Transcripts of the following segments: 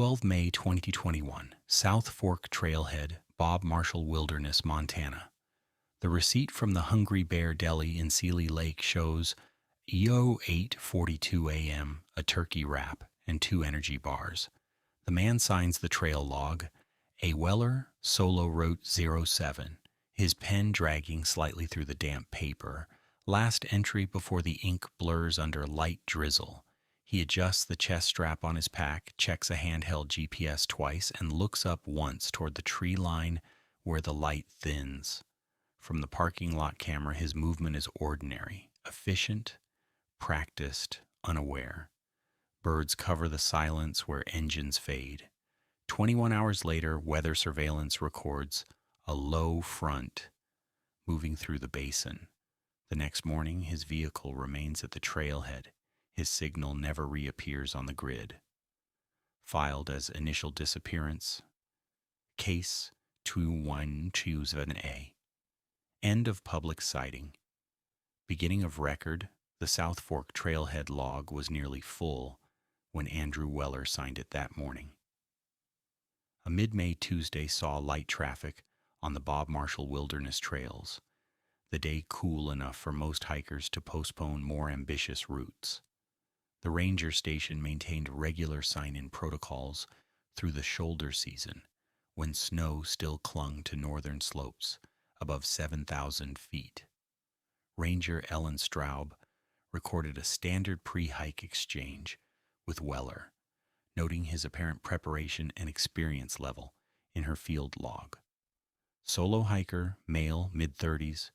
12 May 2021, South Fork Trailhead, Bob Marshall Wilderness, Montana. The receipt from the Hungry Bear Deli in Seeley Lake shows EO 8:42 a.m., a turkey wrap, and 2 energy bars. The man signs the trail log, A. Weller, Solo Route 07, his pen dragging slightly through the damp paper. Last entry before the ink blurs under light drizzle. He adjusts the chest strap on his pack, checks a handheld GPS twice, and looks up once toward the tree line where the light thins. From the parking lot camera, his movement is ordinary, efficient, practiced, unaware. Birds cover the silence where engines fade. 21 hours later, weather surveillance records a low front moving through the basin. The next morning, his vehicle remains at the trailhead. His signal never reappears on the grid. Filed as initial disappearance, case 2127A. End of public sighting. Beginning of record, the South Fork Trailhead log was nearly full when Andrew Weller signed it that morning. A mid-May Tuesday saw light traffic on the Bob Marshall Wilderness trails, the day cool enough for most hikers to postpone more ambitious routes. The ranger station maintained regular sign-in protocols through the shoulder season, when snow still clung to northern slopes above 7,000 feet. Ranger Ellen Straub recorded a standard pre-hike exchange with Weller, noting his apparent preparation and experience level in her field log. Solo hiker, male, mid-30s,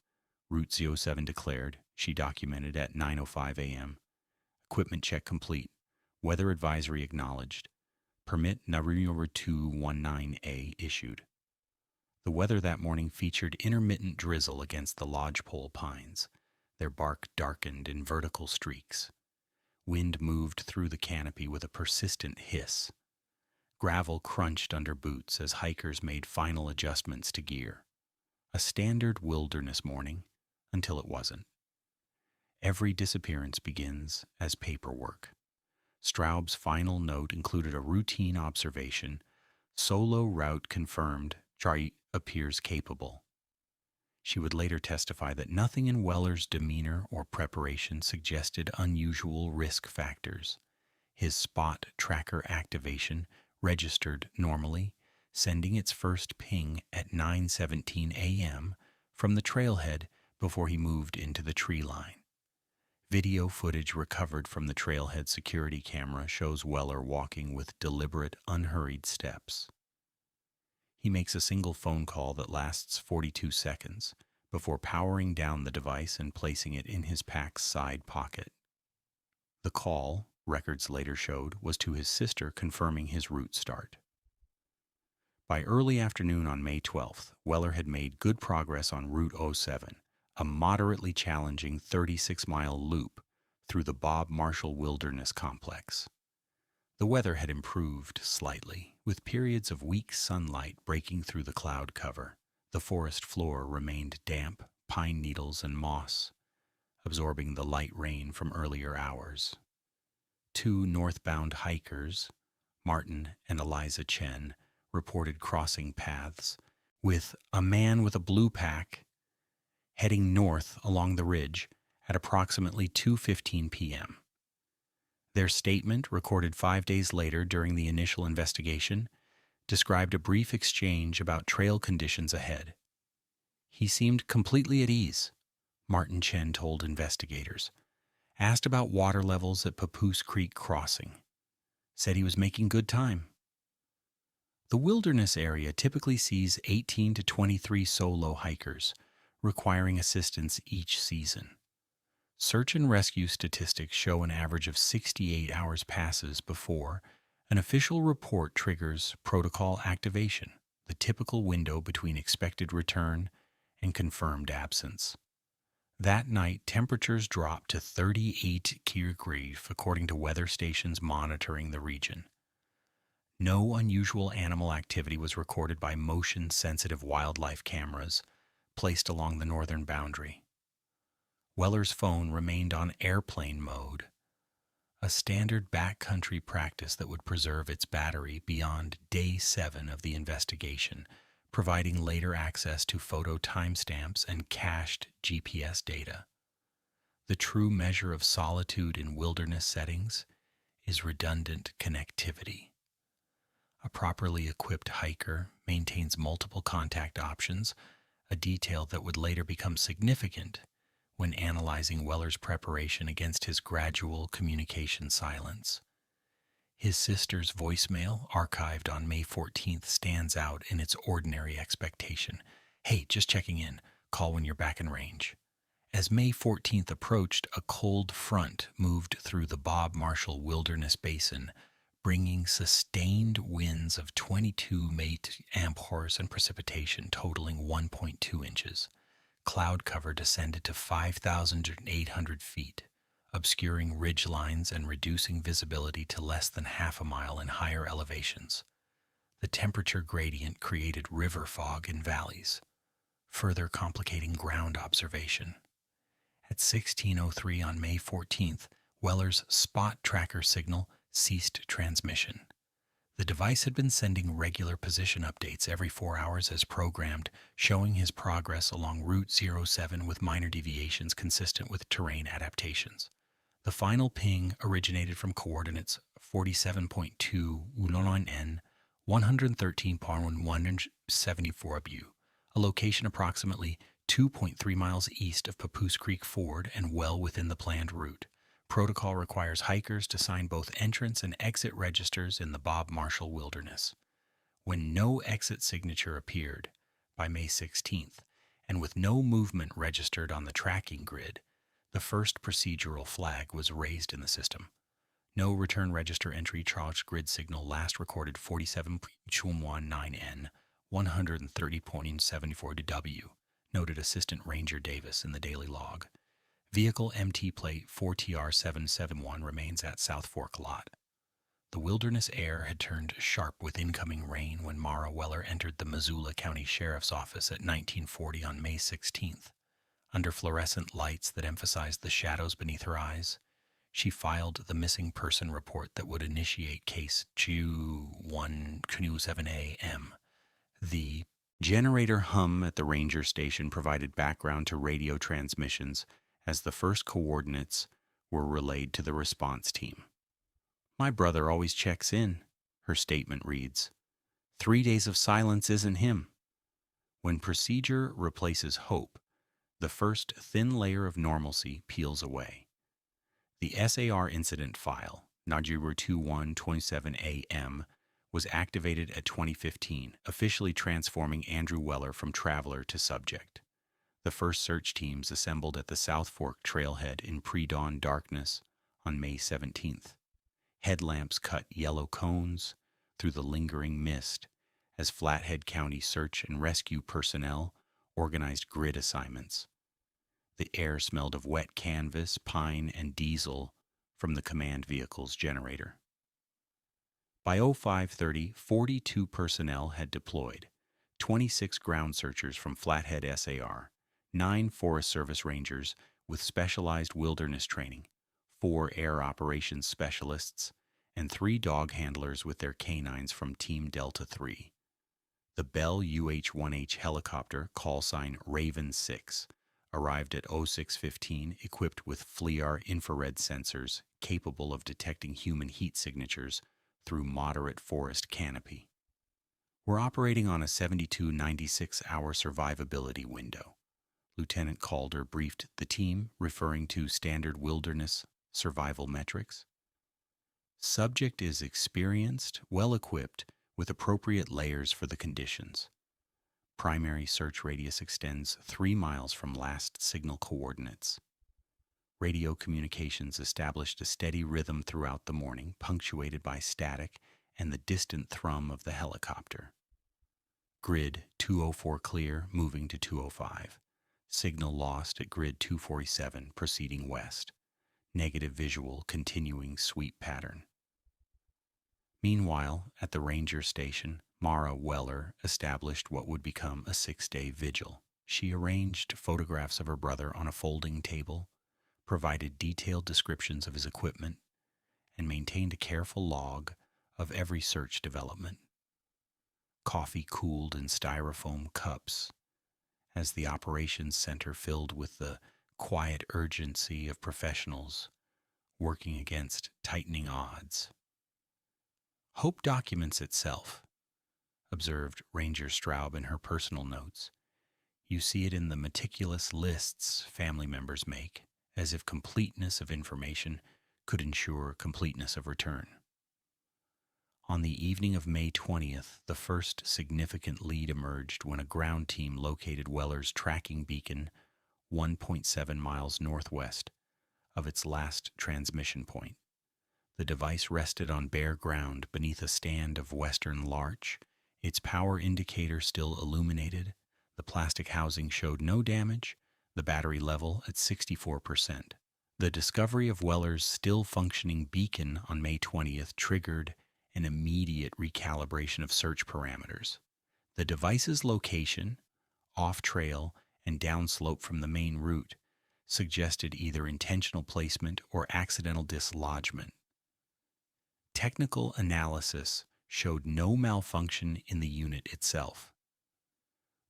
Route 07 declared, she documented at 9:05 a.m. Equipment check complete. Weather advisory acknowledged. Permit number 219A issued. The weather that morning featured intermittent drizzle against the lodgepole pines, their bark darkened in vertical streaks. Wind moved through the canopy with a persistent hiss. Gravel crunched under boots as hikers made final adjustments to gear. A standard wilderness morning, until it wasn't. Every disappearance begins as paperwork. Straub's final note included a routine observation: solo route confirmed, Chari appears capable. She would later testify that nothing in Weller's demeanor or preparation suggested unusual risk factors. His spot tracker activation registered normally, sending its first ping at 9:17 a.m. from the trailhead before he moved into the tree line. Video footage recovered from the trailhead security camera shows Weller walking with deliberate, unhurried steps. He makes a single phone call that lasts 42 seconds before powering down the device and placing it in his pack's side pocket. The call, records later showed, was to his sister confirming his route start. By early afternoon on May 12th, Weller had made good progress on Route 07, a moderately challenging 36-mile loop through the Bob Marshall Wilderness Complex. The weather had improved slightly, with periods of weak sunlight breaking through the cloud cover. The forest floor remained damp, pine needles and moss, absorbing the light rain from earlier hours. 2 northbound hikers, Martin and Eliza Chen, reported crossing paths, with a man with a blue pack heading north along the ridge at approximately 2:15 p.m. Their statement, recorded 5 days later during the initial investigation, described a brief exchange about trail conditions ahead. He seemed completely at ease, Martin Chen told investigators. Asked about water levels at Papoose Creek Crossing. Said he was making good time. The wilderness area typically sees 18 to 23 solo hikers, requiring assistance each season. Search and rescue statistics show an average of 68 hours passes before an official report triggers protocol activation, the typical window between expected return and confirmed absence. That night, temperatures dropped to 38 degrees according to weather stations monitoring the region. No unusual animal activity was recorded by motion-sensitive wildlife cameras placed along the northern boundary. Weller's phone remained on airplane mode. a standard backcountry practice that would preserve its battery beyond day 7 of the investigation, providing later access to photo timestamps and cached GPS data. The true measure of solitude in wilderness settings is redundant connectivity. A properly equipped hiker maintains multiple contact options, a detail that would later become significant when analyzing Weller's preparation against his gradual communication silence. His sister's voicemail, archived on May 14th, stands out in its ordinary expectation. "Hey, just checking in. Call when you're back in range." As May 14th approached, a cold front moved through the Bob Marshall Wilderness Basin, bringing sustained winds of 22 amp-hours and precipitation totaling 1.2 inches. Cloud cover descended to 5,800 feet, obscuring ridge lines and reducing visibility to less than half a mile in higher elevations. The temperature gradient created river fog in valleys, further complicating ground observation. At 16:03 on May 14th, Weller's spot tracker signal ceased transmission. The device had been sending regular position updates every 4 hours as programmed, showing his progress along Route 07 with minor deviations consistent with terrain adaptations. The final ping originated from coordinates 47.2 N, 113.174 Abu, a location approximately 2.3 miles east of Papoose Creek Ford and well within the planned route. Protocol requires hikers to sign both entrance and exit registers in the Bob Marshall Wilderness. When no exit signature appeared by May 16th, and with no movement registered on the tracking grid, the first procedural flag was raised in the system. No return register entry charged grid signal last recorded 47.19 N, 130.74 W, noted Assistant Ranger Davis in the daily log. Vehicle MT plate 4TR771 remains at South Fork Lot. The wilderness air had turned sharp with incoming rain when Mara Weller entered the Missoula County Sheriff's Office at 1940 on May 16th. Under fluorescent lights that emphasized the shadows beneath her eyes, she filed the missing person report that would initiate case Q1Q7AM. The generator hum at the ranger station provided background to radio transmissions as the first coordinates were relayed to the response team. "My brother always checks in," her statement reads. 3 days of silence isn't him. When procedure replaces hope, the first thin layer of normalcy peels away. The SAR incident file, Najiru 2127AM, was activated at 2015, officially transforming Andrew Weller from traveler to subject. The first search teams assembled at the South Fork trailhead in pre-dawn darkness on May 17th. Headlamps cut yellow cones through the lingering mist as Flathead County search and rescue personnel organized grid assignments. The air smelled of wet canvas, pine, and diesel from the command vehicle's generator. By 0530, 42 personnel had deployed, 26 ground searchers from Flathead SAR, 9 Forest Service Rangers with specialized wilderness training, 4 air operations specialists, and 3 dog handlers with their canines from Team Delta 3. The Bell UH-1H helicopter, call sign Raven 6, arrived at 0615 equipped with FLIR infrared sensors capable of detecting human heat signatures through moderate forest canopy. "We're operating on a 72-96-hour survivability window," Lieutenant Calder briefed the team, referring to standard wilderness survival metrics. "Subject is experienced, well-equipped, with appropriate layers for the conditions. Primary search radius extends 3 miles from last signal coordinates. Radio communications established a steady rhythm throughout the morning, punctuated by static and the distant thrum of the helicopter. Grid 204 clear, moving to 205. Signal lost at grid 247, proceeding west. Negative visual, continuing sweep pattern." Meanwhile, at the ranger station, Mara Weller established what would become a 6-day vigil. She arranged photographs of her brother on a folding table, provided detailed descriptions of his equipment, and maintained a careful log of every search development. Coffee cooled in styrofoam cups as the operations center filled with the quiet urgency of professionals working against tightening odds. Hope documents itself, observed Ranger Straub in her personal notes. You see it in the meticulous lists family members make, as if completeness of information could ensure completeness of return. On the evening of May 20th, the first significant lead emerged when a ground team located Weller's tracking beacon 1.7 miles northwest of its last transmission point. The device rested on bare ground beneath a stand of western larch, its power indicator still illuminated. The plastic housing showed no damage, the battery level at 64%. The discovery of Weller's still functioning beacon on May 20th triggered an immediate recalibration of search parameters. The device's location, off-trail and downslope from the main route, suggested either intentional placement or accidental dislodgement. Technical analysis showed no malfunction in the unit itself.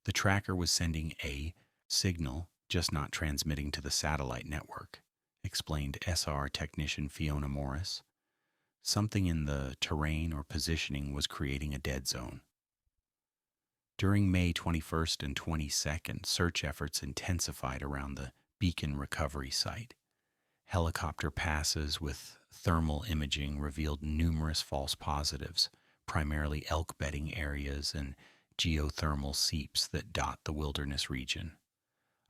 The tracker was sending a signal, just not transmitting to the satellite network, explained SR technician Fiona Morris. Something in the terrain or positioning was creating a dead zone. During May 21st and 22nd, search efforts intensified around the beacon recovery site. Helicopter passes with thermal imaging revealed numerous false positives, primarily elk bedding areas and geothermal seeps that dot the wilderness region.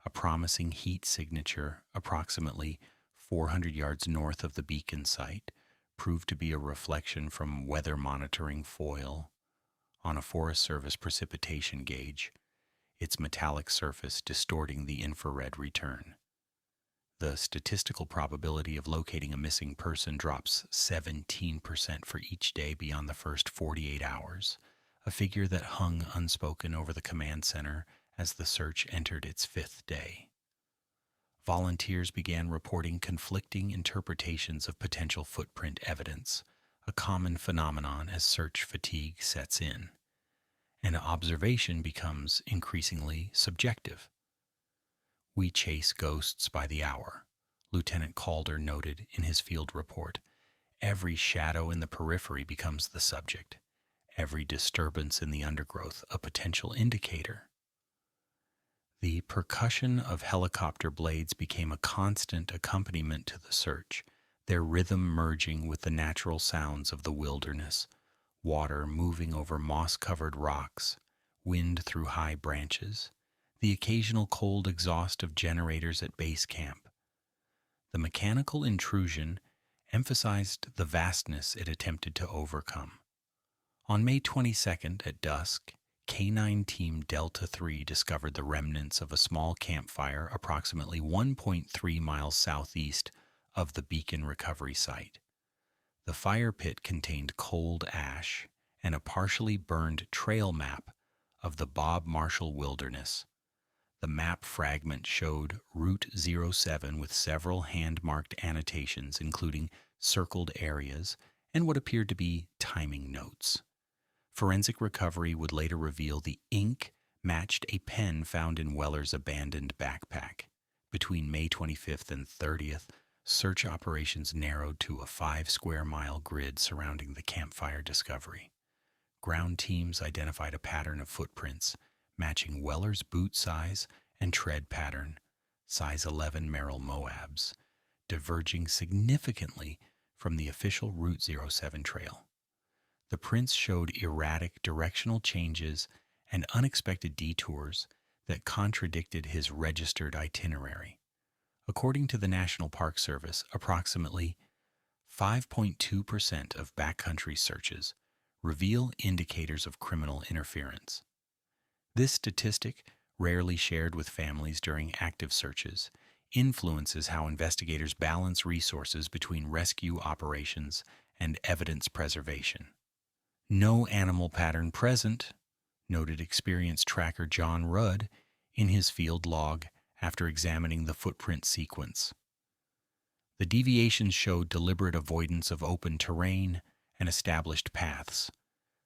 A promising heat signature approximately 400 yards north of the beacon site proved to be a reflection from weather monitoring foil on a Forest Service precipitation gauge, its metallic surface distorting the infrared return. The statistical probability of locating a missing person drops 17% for each day beyond the first 48 hours, a figure that hung unspoken over the command center as the search entered its fifth day. Volunteers began reporting conflicting interpretations of potential footprint evidence, a common phenomenon as search fatigue sets in, and observation becomes increasingly subjective. We chase ghosts by the hour, Lieutenant Calder noted in his field report. Every shadow in the periphery becomes the subject, every disturbance in the undergrowth a potential indicator. The percussion of helicopter blades became a constant accompaniment to the search, their rhythm merging with the natural sounds of the wilderness, water moving over moss-covered rocks, wind through high branches, the occasional cold exhaust of generators at base camp. The mechanical intrusion emphasized the vastness it attempted to overcome. On May 22nd at dusk, K-9 Team Delta 3 discovered the remnants of a small campfire approximately 1.3 miles southeast of the beacon recovery site. The fire pit contained cold ash and a partially burned trail map of the Bob Marshall Wilderness. The map fragment showed Route 07 with several hand-marked annotations, including circled areas and what appeared to be timing notes. Forensic recovery would later reveal the ink matched a pen found in Weller's abandoned backpack. Between May 25th and 30th, search operations narrowed to a 5-square-mile grid surrounding the campfire discovery. Ground teams identified a pattern of footprints matching Weller's boot size and tread pattern, size 11 Merrill Moabs, diverging significantly from the official Route 07 trail. The prints showed erratic directional changes and unexpected detours that contradicted his registered itinerary. According to the National Park Service, approximately 5.2% of backcountry searches reveal indicators of criminal interference. This statistic, rarely shared with families during active searches, influences how investigators balance resources between rescue operations and evidence preservation. No animal pattern present, noted experienced tracker John Rudd in his field log after examining the footprint sequence. The deviations showed deliberate avoidance of open terrain and established paths.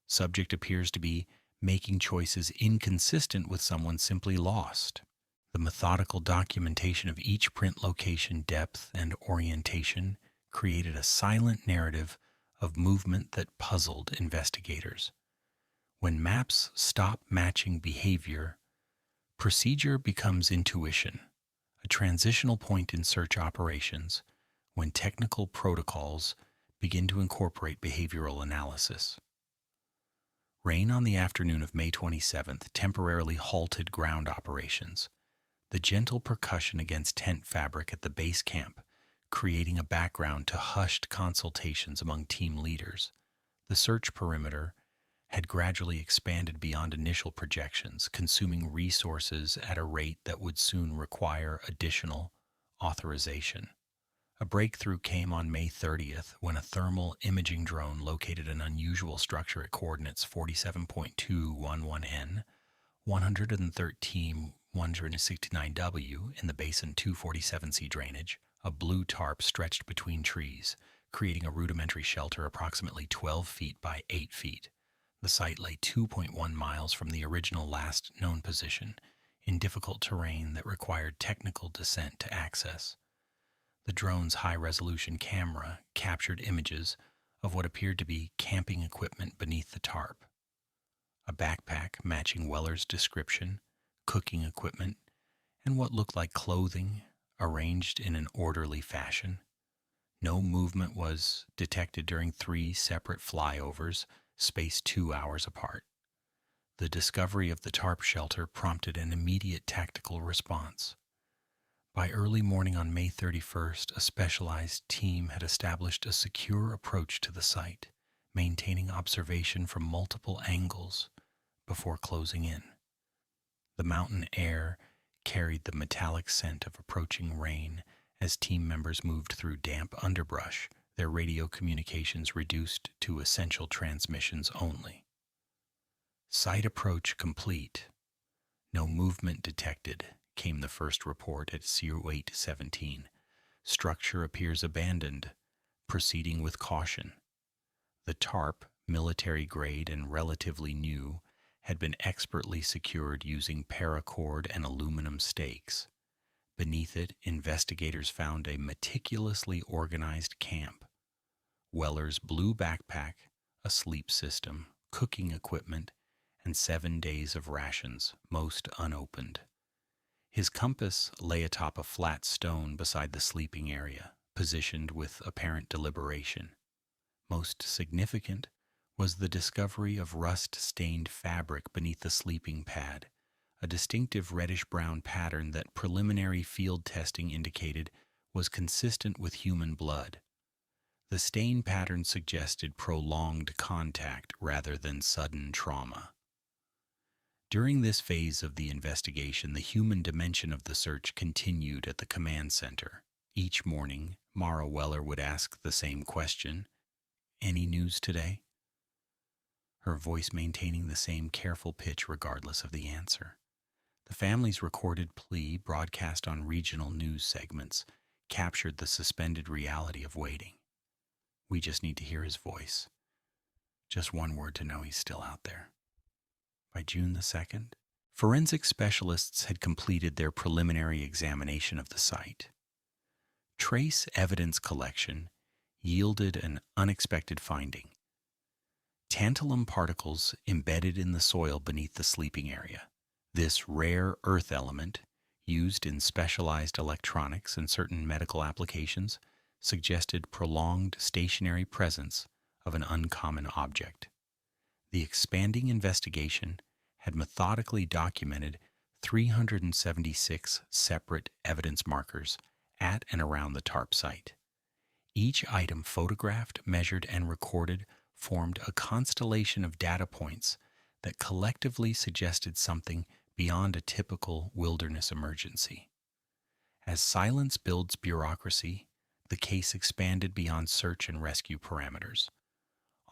Subject appears to be making choices inconsistent with someone simply lost. The methodical documentation of each print location, depth, and orientation created a silent narrative of movement that puzzled investigators. When maps stop matching behavior, procedure becomes intuition, a transitional point in search operations when technical protocols begin to incorporate behavioral analysis. Rain on the afternoon of May 27th temporarily halted ground operations, the gentle percussion against tent fabric at the base camp creating a background to hushed consultations among team leaders. The search perimeter had gradually expanded beyond initial projections, consuming resources at a rate that would soon require additional authorization. A breakthrough came on May 30th when a thermal imaging drone located an unusual structure at coordinates 47.211N, 113-169W in the Basin 247C drainage. A blue tarp stretched between trees, creating a rudimentary shelter approximately 12 feet by 8 feet. The site lay 2.1 miles from the original last known position, in difficult terrain that required technical descent to access. The drone's high-resolution camera captured images of what appeared to be camping equipment beneath the tarp. A backpack matching Weller's description, cooking equipment, and what looked like clothing arranged in an orderly fashion. No movement was detected during 3 separate flyovers, spaced 2 hours apart. The discovery of the tarp shelter prompted an immediate tactical response. By early morning on May 31st, a specialized team had established a secure approach to the site, maintaining observation from multiple angles before closing in. The mountain air carried the metallic scent of approaching rain as team members moved through damp underbrush, their radio communications reduced to essential transmissions only. Site approach complete. No movement detected, came the first report at 0817. Structure appears abandoned, proceeding with caution. The tarp, military grade and relatively new, had been expertly secured using paracord and aluminum stakes. Beneath it, investigators found a meticulously organized camp. Weller's blue backpack, a sleep system, cooking equipment, and 7 days of rations, most unopened. His compass lay atop a flat stone beside the sleeping area, positioned with apparent deliberation. Most significant was the discovery of rust-stained fabric beneath the sleeping pad, a distinctive reddish-brown pattern that preliminary field testing indicated was consistent with human blood. The stain pattern suggested prolonged contact rather than sudden trauma. During this phase of the investigation, the human dimension of the search continued at the command center. Each morning, Mara Weller would ask the same question, "Any news today?" her voice maintaining the same careful pitch regardless of the answer. The family's recorded plea, broadcast on regional news segments, captured the suspended reality of waiting. We just need to hear his voice. Just one word to know he's still out there. By June the 2nd, forensic specialists had completed their preliminary examination of the site. Trace evidence collection yielded an unexpected finding. Tantalum particles embedded in the soil beneath the sleeping area. This rare earth element, used in specialized electronics and certain medical applications, suggested prolonged stationary presence of an uncommon object. The expanding investigation had methodically documented 376 separate evidence markers at and around the tarp site. Each item photographed, measured, and recorded formed a constellation of data points that collectively suggested something beyond a typical wilderness emergency. As silence builds bureaucracy, the case expanded beyond search and rescue parameters.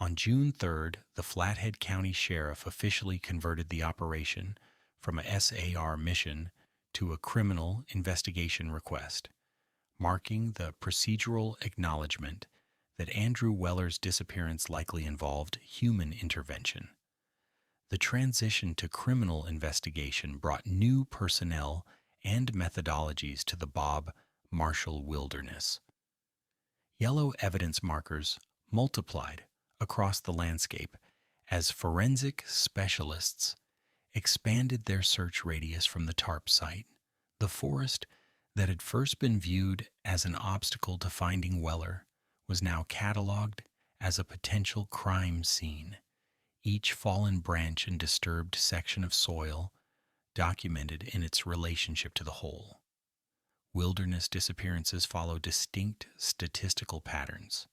On June 3rd, the Flathead County Sheriff officially converted the operation from a SAR mission to a criminal investigation request. marking the procedural acknowledgement that Andrew Weller's disappearance likely involved human intervention. The transition to criminal investigation brought new personnel and methodologies to the Bob Marshall Wilderness. Yellow evidence markers multiplied across the landscape as forensic specialists expanded their search radius from the TARP site. The forest that had first been viewed as an obstacle to finding Weller was now cataloged as a potential crime scene. Each fallen branch and disturbed section of soil documented in its relationship to the whole. Wilderness disappearances follow distinct statistical patterns.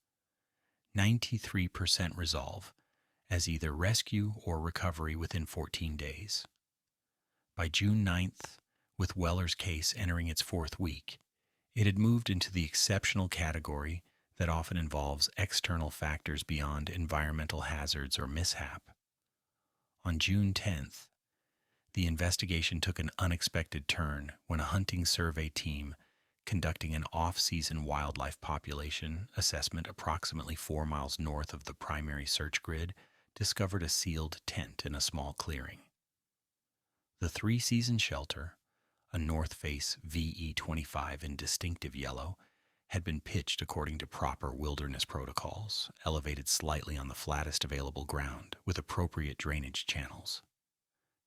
93% resolve as either rescue or recovery within 14 days. By June 9th, with Weller's case entering its fourth week, it had moved into the exceptional category that often involves external factors beyond environmental hazards or mishap. On June 10th, the investigation took an unexpected turn when a hunting survey team conducting an off-season wildlife population assessment approximately 4 miles north of the primary search grid discovered a sealed tent in a small clearing. The three-season shelter, a North Face VE25 in distinctive yellow, had been pitched according to proper wilderness protocols, elevated slightly on the flattest available ground with appropriate drainage channels.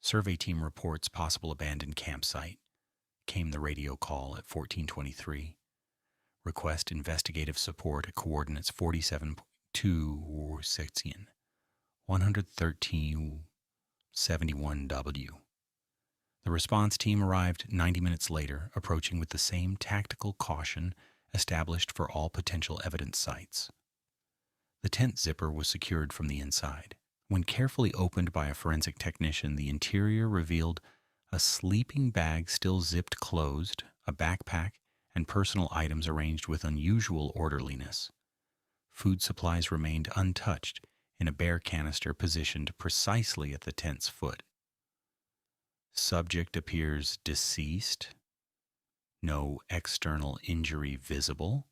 Survey team reports possible abandoned campsite. Came the radio call at 1423. Request investigative support at coordinates 47.2 113.71W. The response team arrived 90 minutes later, approaching with the same tactical caution established for all potential evidence sites. The tent zipper was secured from the inside. When carefully opened by a forensic technician, the interior revealed a sleeping bag still zipped closed, a backpack, and personal items arranged with unusual orderliness. Food supplies remained untouched in a bear canister positioned precisely at the tent's foot. Subject appears deceased. No external injury visible,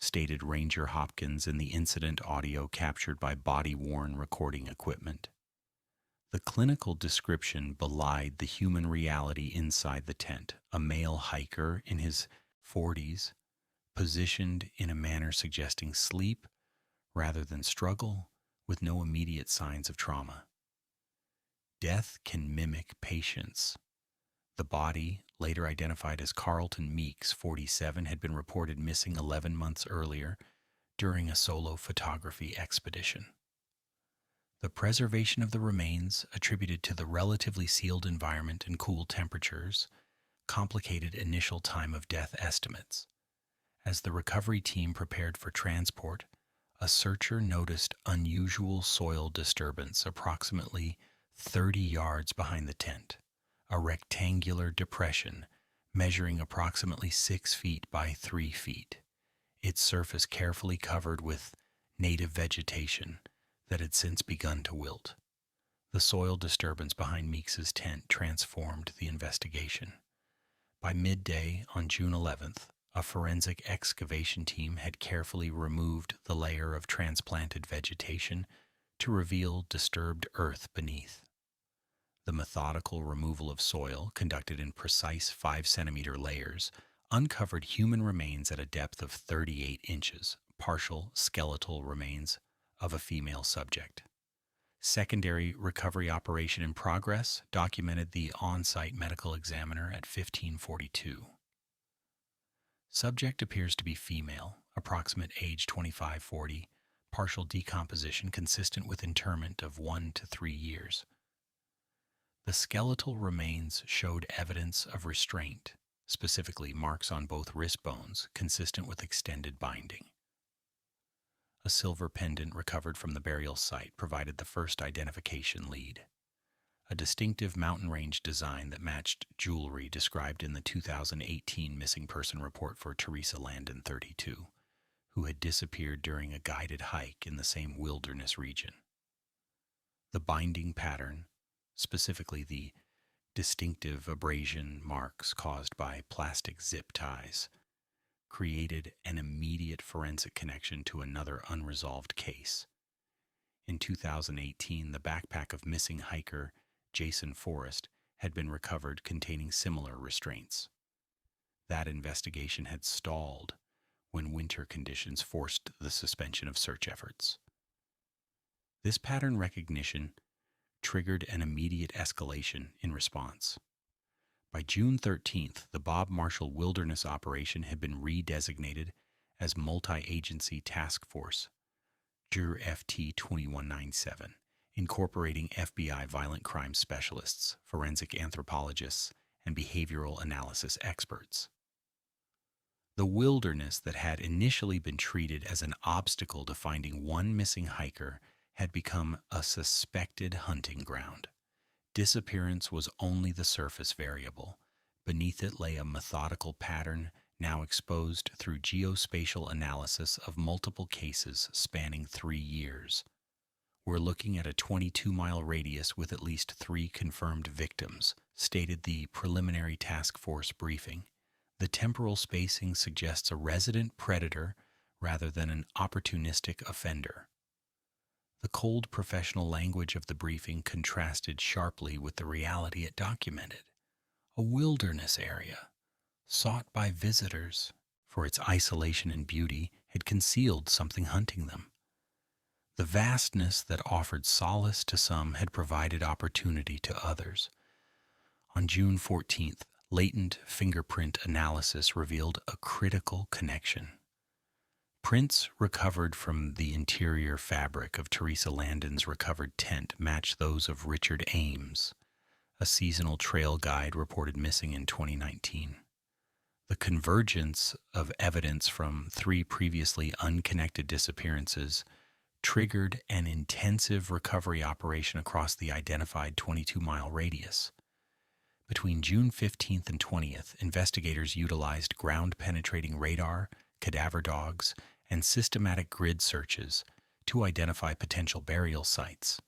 stated Ranger Hopkins in the incident audio captured by body-worn recording equipment. The clinical description belied the human reality inside the tent, a male hiker in his 40s, positioned in a manner suggesting sleep rather than struggle, with no immediate signs of trauma. Death can mimic patience. The body, later identified as Carlton Meeks, 47, had been reported missing 11 months earlier during a solo photography expedition. The preservation of the remains, attributed to the relatively sealed environment and cool temperatures, complicated initial time of death estimates. As the recovery team prepared for transport, a searcher noticed unusual soil disturbance approximately 30 yards behind the tent, a rectangular depression measuring approximately 6 feet by 3 feet, its surface carefully covered with native vegetation that had since begun to wilt. The soil disturbance behind Meeks's tent transformed the investigation. By midday on June 11th, a forensic excavation team had carefully removed the layer of transplanted vegetation to reveal disturbed earth beneath. The methodical removal of soil, conducted in precise 5-centimeter layers, uncovered human remains at a depth of 38 inches, partial skeletal remains of a female subject. Secondary recovery operation in progress, documented the on-site medical examiner at 1542. Subject appears to be female, approximate age 25-40, partial decomposition consistent with interment of 1 to 3 years. The skeletal remains showed evidence of restraint, specifically marks on both wrist bones consistent with extended binding. A silver pendant recovered from the burial site provided the first identification lead. A distinctive mountain range design that matched jewelry described in the 2018 missing person report for Teresa Landon, 32, who had disappeared during a guided hike in the same wilderness region. The binding pattern, specifically the distinctive abrasion marks caused by plastic zip ties, created an immediate forensic connection to another unresolved case. In 2018, the backpack of missing hiker Jason Forrest had been recovered containing similar restraints. That investigation had stalled when winter conditions forced the suspension of search efforts. This pattern recognition triggered an immediate escalation in response. By June 13th, the Bob Marshall Wilderness Operation had been redesignated as Multi-Agency Task Force, JUR FT 2197, incorporating FBI violent crime specialists, forensic anthropologists, and behavioral analysis experts. The wilderness that had initially been treated as an obstacle to finding one missing hiker had become a suspected hunting ground. Disappearance was only the surface variable. Beneath it lay a methodical pattern now exposed through geospatial analysis of multiple cases spanning 3 years. We're looking at a 22-mile radius with at least 3 confirmed victims, stated the preliminary task force briefing. The temporal spacing suggests a resident predator rather than an opportunistic offender. The cold professional language of the briefing contrasted sharply with the reality it documented. A wilderness area, sought by visitors for its isolation and beauty, had concealed something hunting them. The vastness that offered solace to some had provided opportunity to others. On June 14th, latent fingerprint analysis revealed a critical connection. Prints recovered from the interior fabric of Teresa Landon's recovered tent matched those of Richard Ames, a seasonal trail guide reported missing in 2019. The convergence of evidence from 3 previously unconnected disappearances triggered an intensive recovery operation across the identified 22-mile radius. Between June 15th and 20th, investigators utilized ground-penetrating radar, cadaver dogs, and systematic grid searches to identify potential burial sites.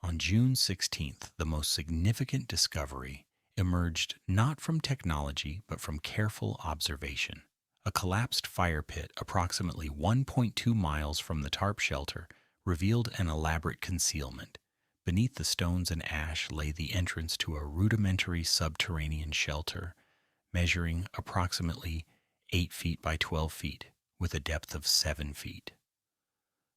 On June 16th, the most significant discovery emerged not from technology but from careful observation. A collapsed fire pit approximately 1.2 miles from the tarp shelter revealed an elaborate concealment. Beneath the stones and ash lay the entrance to a rudimentary subterranean shelter, measuring approximately 8 feet by 12 feet, with a depth of 7 feet.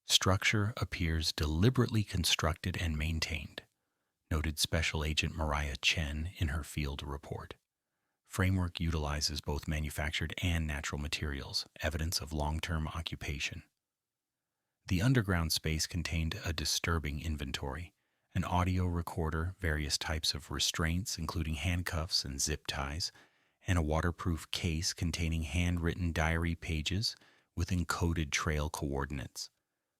Structure appears deliberately constructed and maintained, noted Special Agent Mariah Chen in her field report. Framework utilizes both manufactured and natural materials, evidence of long-term occupation. The underground space contained a disturbing inventory: an audio recorder, various types of restraints, including handcuffs and zip ties, and a waterproof case containing handwritten diary pages with encoded trail coordinates.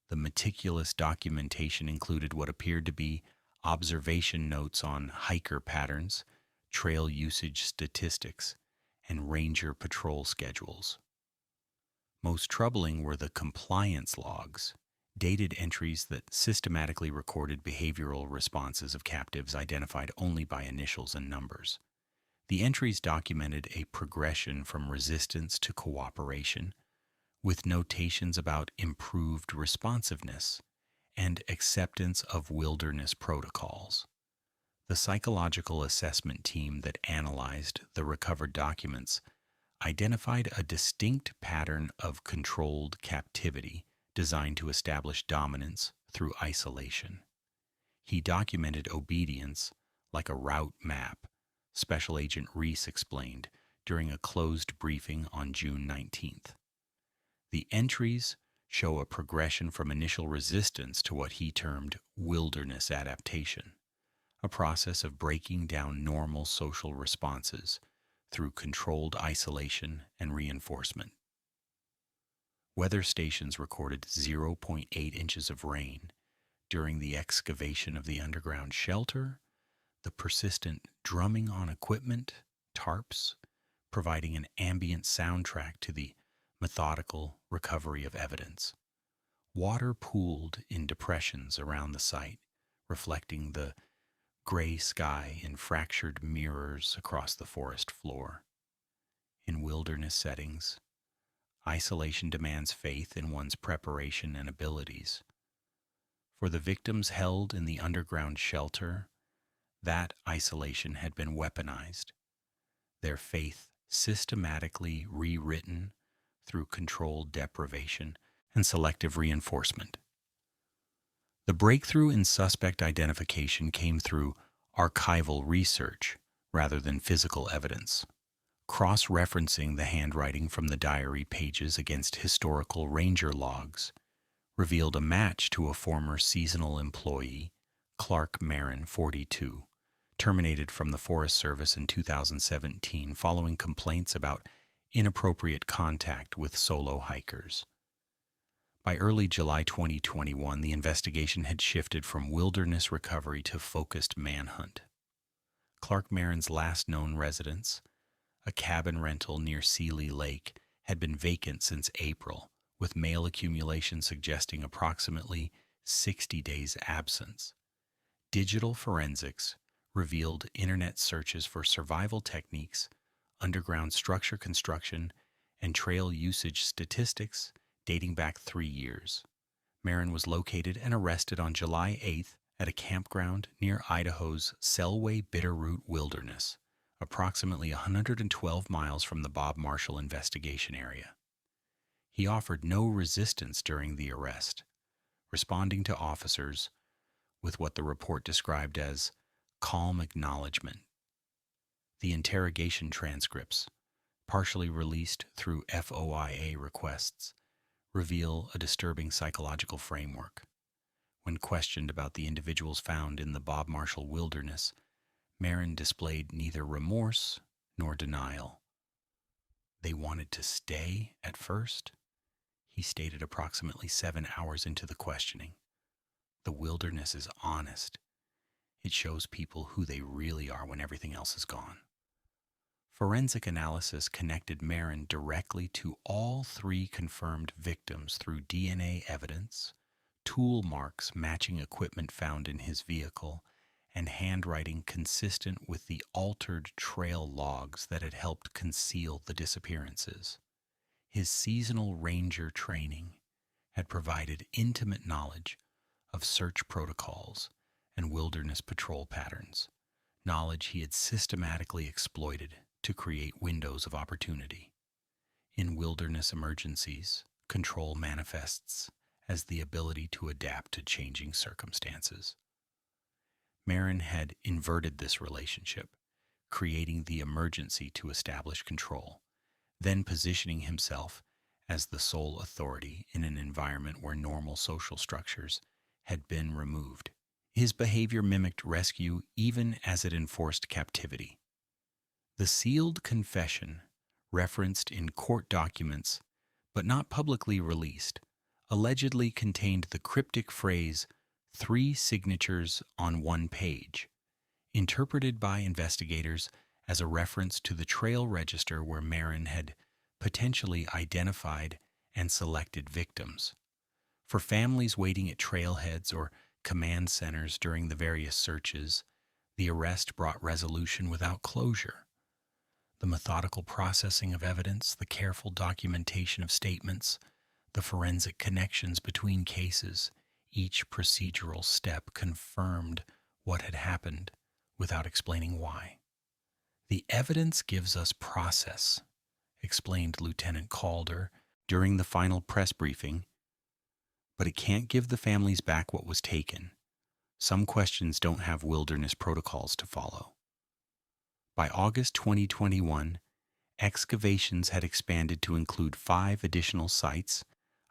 The meticulous documentation included what appeared to be observation notes on hiker patterns, trail usage statistics, and ranger patrol schedules. Most troubling were the compliance logs, dated entries that systematically recorded behavioral responses of captives identified only by initials and numbers. The entries documented a progression from resistance to cooperation, with notations about improved responsiveness and acceptance of wilderness protocols. The psychological assessment team that analyzed the recovered documents identified a distinct pattern of controlled captivity designed to establish dominance through isolation. He documented obedience like a route map, Special Agent Reese explained during a closed briefing on June 19th. The entries show a progression from initial resistance to what he termed wilderness adaptation, a process of breaking down normal social responses through controlled isolation and reinforcement. Weather stations recorded 0.8 inches of rain during the excavation of the underground shelter, the persistent drumming on equipment, tarps, providing an ambient soundtrack to the methodical recovery of evidence. Water pooled in depressions around the site, reflecting the gray sky in fractured mirrors across the forest floor. In wilderness settings, isolation demands faith in one's preparation and abilities. For the victims held in the underground shelter, that isolation had been weaponized, their faith systematically rewritten through controlled deprivation and selective reinforcement. The breakthrough in suspect identification came through archival research rather than physical evidence. Cross-referencing the handwriting from the diary pages against historical ranger logs revealed a match to a former seasonal employee, Clark Marin, 42, terminated from the Forest Service in 2017 following complaints about inappropriate contact with solo hikers. By early July 2021, the investigation had shifted from wilderness recovery to focused manhunt. Clark Marin's last known residence, a cabin rental near Seeley Lake, had been vacant since April, with mail accumulation suggesting approximately 60 days' absence. Digital forensics revealed internet searches for survival techniques, underground structure construction, and trail usage statistics dating back 3 years. Marin was located and arrested on July 8th at a campground near Idaho's Selway Bitterroot Wilderness, approximately 112 miles from the Bob Marshall investigation area. He offered no resistance during the arrest, responding to officers with what the report described as calm acknowledgement. The interrogation transcripts, partially released through FOIA requests, reveal a disturbing psychological framework. When questioned about the individuals found in the Bob Marshall wilderness, Marin displayed neither remorse nor denial. They wanted to stay at first, he stated approximately 7 hours into the questioning. The wilderness is honest. It shows people who they really are when everything else is gone. Forensic analysis connected Marin directly to all 3 confirmed victims through DNA evidence, tool marks matching equipment found in his vehicle, and handwriting consistent with the altered trail logs that had helped conceal the disappearances. His seasonal ranger training had provided intimate knowledge of search protocols and wilderness patrol patterns, knowledge he had systematically exploited to create windows of opportunity. In wilderness emergencies, control manifests as the ability to adapt to changing circumstances. Marin had inverted this relationship, creating the emergency to establish control, then positioning himself as the sole authority in an environment where normal social structures had been removed. His behavior mimicked rescue even as it enforced captivity. The sealed confession, referenced in court documents but not publicly released, allegedly contained the cryptic phrase, 3 signatures on 1 page, interpreted by investigators as a reference to the trail register where Marin had potentially identified and selected victims. For families waiting at trailheads or command centers during the various searches, the arrest brought resolution without closure. The methodical processing of evidence, the careful documentation of statements, the forensic connections between cases, each procedural step confirmed what had happened without explaining why. The evidence gives us process, explained Lieutenant Calder during the final press briefing, but it can't give the families back what was taken. Some questions don't have wilderness protocols to follow. By August 2021, excavations had expanded to include 5 additional sites,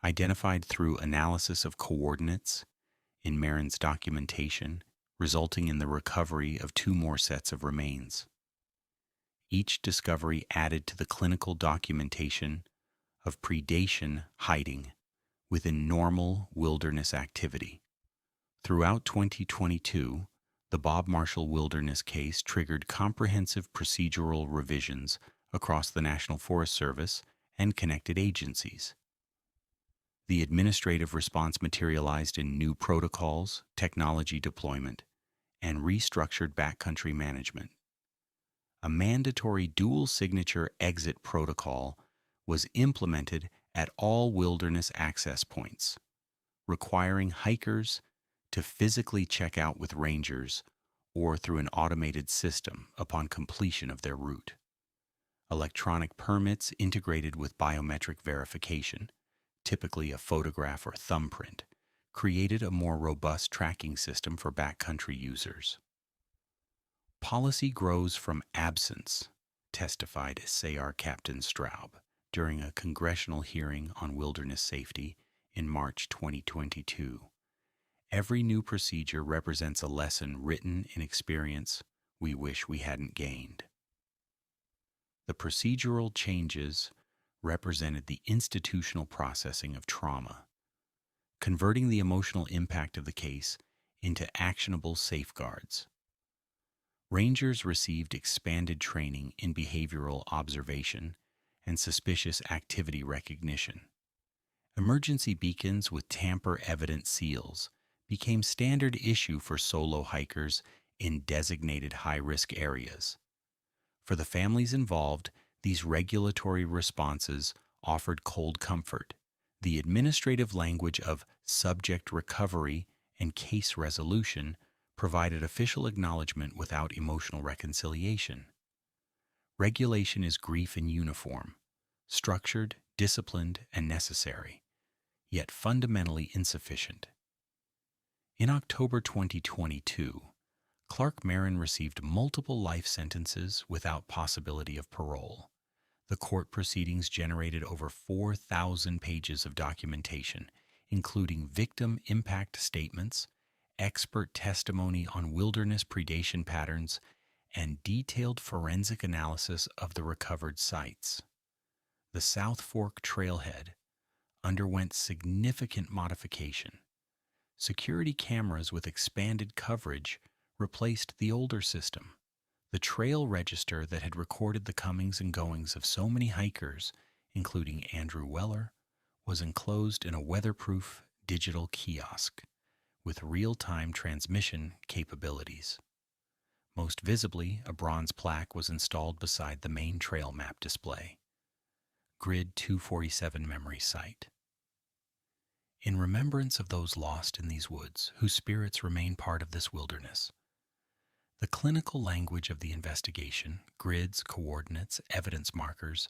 identified through analysis of coordinates in Marin's documentation, resulting in the recovery of 2 more sets of remains. Each discovery added to the clinical documentation of predation hiding within normal wilderness activity. Throughout 2022, the Bob Marshall Wilderness case triggered comprehensive procedural revisions across the National Forest Service and connected agencies. The administrative response materialized in new protocols, technology deployment, and restructured backcountry management. A mandatory dual signature exit protocol was implemented at all wilderness access points, requiring hikers to physically check out with rangers or through an automated system upon completion of their route. Electronic permits integrated with biometric verification, typically a photograph or thumbprint, created a more robust tracking system for backcountry users. Policy grows from absence, testified SAR Captain Straub during a congressional hearing on wilderness safety in March 2022. Every new procedure represents a lesson written in experience we wish we hadn't gained. The procedural changes represented the institutional processing of trauma, converting the emotional impact of the case into actionable safeguards. Rangers received expanded training in behavioral observation and suspicious activity recognition. Emergency beacons with tamper-evident seals became standard issue for solo hikers in designated high-risk areas. For the families involved, these regulatory responses offered cold comfort. The administrative language of subject recovery and case resolution provided official acknowledgement without emotional reconciliation. Regulation is grief in uniform, structured, disciplined, and necessary, yet fundamentally insufficient. In October 2022, Clark Marin received multiple life sentences without possibility of parole. The court proceedings generated over 4,000 pages of documentation, including victim impact statements, expert testimony on wilderness predation patterns, and detailed forensic analysis of the recovered sites. The South Fork trailhead underwent significant modification. Security cameras with expanded coverage replaced the older system. The trail register that had recorded the comings and goings of so many hikers, including Andrew Weller, was enclosed in a weatherproof digital kiosk with real-time transmission capabilities. Most visibly, a bronze plaque was installed beside the main trail map display. Grid 247 Memory Site. In remembrance of those lost in these woods, whose spirits remain part of this wilderness. The clinical language of the investigation, grids, coordinates, evidence markers,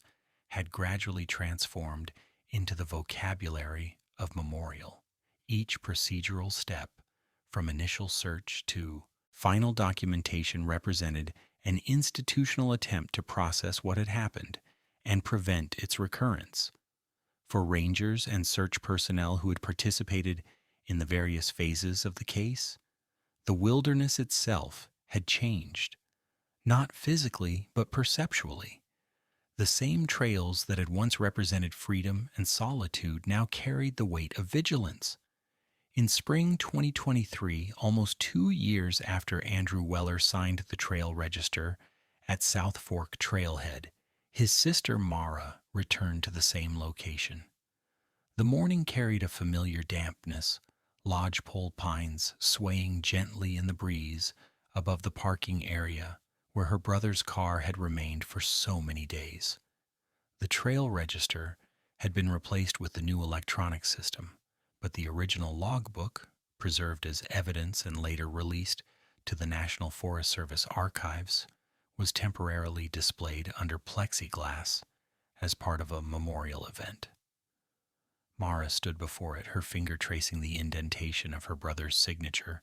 had gradually transformed into the vocabulary of memorial. Each procedural step, from initial search to final documentation, represented an institutional attempt to process what had happened and prevent its recurrence. For rangers and search personnel who had participated in the various phases of the case, the wilderness itself had changed, not physically but perceptually. The same trails that had once represented freedom and solitude now carried the weight of vigilance. In spring 2023, almost 2 years after Andrew Weller signed the trail register at South Fork Trailhead, his sister Mara returned to the same location. The morning carried a familiar dampness, lodgepole pines swaying gently in the breeze above the parking area where her brother's car had remained for so many days. The trail register had been replaced with the new electronic system, but the original logbook, preserved as evidence and later released to the National Forest Service archives, was temporarily displayed under plexiglass as part of a memorial event. Mara stood before it, her finger tracing the indentation of her brother's signature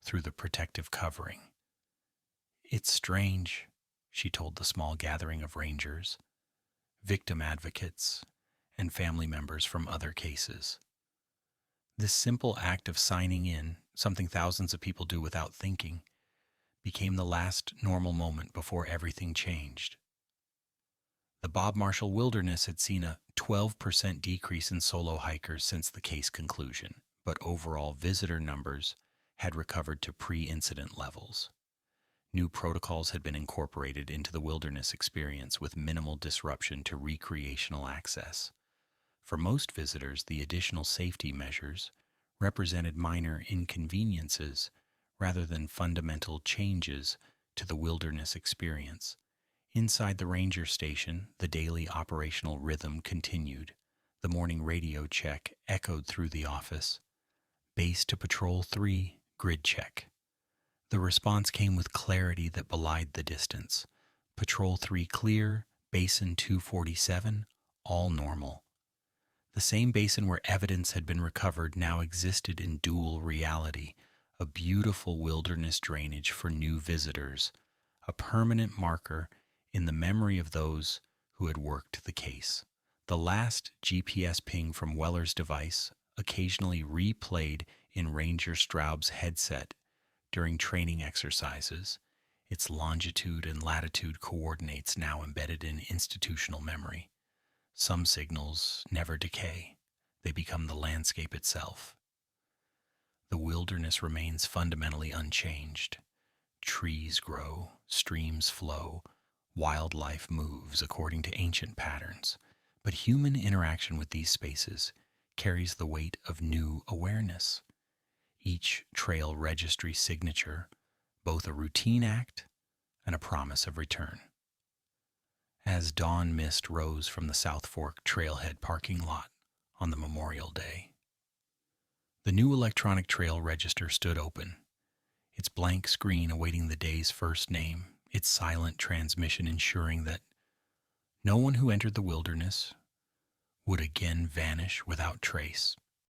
through the protective covering. "It's strange," she told the small gathering of rangers, victim advocates, and family members from other cases. This simple act of signing in, something thousands of people do without thinking, became the last normal moment before everything changed. The Bob Marshall Wilderness had seen a 12% decrease in solo hikers since the case conclusion, but overall visitor numbers had recovered to pre-incident levels. New protocols had been incorporated into the wilderness experience with minimal disruption to recreational access. For most visitors, the additional safety measures represented minor inconveniences rather than fundamental changes to the wilderness experience. Inside the ranger station, the daily operational rhythm continued. The morning radio check echoed through the office. Base to Patrol 3, grid check. The response came with clarity that belied the distance. Patrol 3 clear, Basin 247, all normal. The same basin where evidence had been recovered now existed in dual reality, a beautiful wilderness drainage for new visitors, a permanent marker in the memory of those who had worked the case. The last GPS ping from Weller's device, occasionally replayed in Ranger Straub's headset during training exercises, its longitude and latitude coordinates now embedded in institutional memory. Some signals never decay. They become the landscape itself. The wilderness remains fundamentally unchanged. Trees grow, streams flow, wildlife moves according to ancient patterns. But human interaction with these spaces carries the weight of new awareness. Each trail registry signature, both a routine act and a promise of return. As dawn mist rose from the South Fork trailhead parking lot on the Memorial Day, the new electronic trail register stood open, its blank screen awaiting the day's first name, its silent transmission ensuring that no one who entered the wilderness would again vanish without trace.